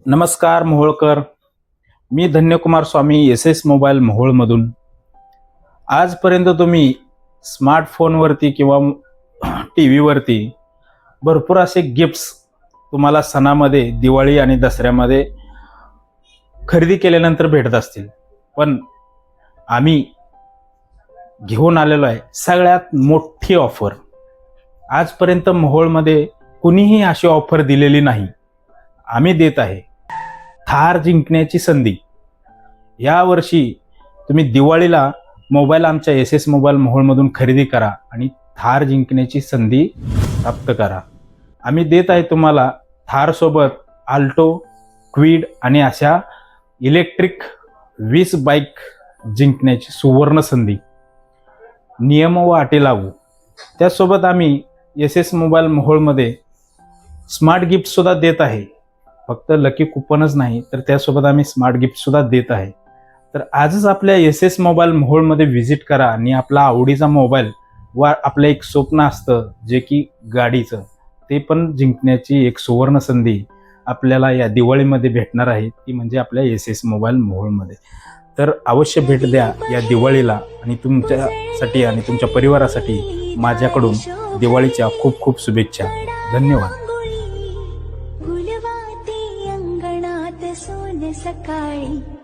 नमस्कार मोहोळकर. मी धन्यकुमार स्वामी S S mobile मोहोळमधून. आजपर्यंत तुम्ही स्मार्टफोनवरती किंवा टी व्हीवरती भरपूर असे गिफ्ट्स तुम्हाला सणामध्ये, दिवाळी आणि दसऱ्यामध्ये खरेदी केल्यानंतर भेटत असतील. पण आम्ही घेऊन आलेलो आहे सगळ्यात मोठी ऑफर. आजपर्यंत मोहोळमध्ये कुणीही अशी ऑफर दिलेली नाही. आम्ही देत आहे थार जिंकण्याची संधी. यावर्षी तुम्ही दिवाळीला मोबाईल आमच्या एस एस मोबाईल मोहोळमधून खरेदी करा आणि थार जिंकण्याची संधी प्राप्त करा. आम्ही देत आहे तुम्हाला थारसोबत आल्टो, क्विड आणि अशा इलेक्ट्रिक 20 बाईक जिंकण्याची सुवर्ण संधी. नियम व अटी लागू. त्यासोबत आम्ही एस एस मोबाईल मोहोळमध्ये स्मार्ट गिफ्टसुद्धा देत आहे. फक्त लकी कुपनच नाही तर त्यासोबत आम्ही स्मार्ट गिफ्टसुद्धा देत आहे. तर आजच आपल्या एस एस मोबाईल मोहोळमध्ये व्हिजिट करा आणि आपला आवडीचा मोबाईल व आपलं एक स्वप्न असतं जे की गाडीचं, ते पण जिंकण्याची एक सुवर्ण संधी आपल्याला या दिवाळीमध्ये भेटणार आहे. ती म्हणजे आपल्या एस एस मोबाईल मोहोळमध्ये. तर अवश्य भेट द्या या दिवाळीला आणि तुमच्यासाठी आणि तुमच्या परिवारासाठी माझ्याकडून दिवाळीच्या खूप खूप शुभेच्छा. धन्यवाद. सकाळी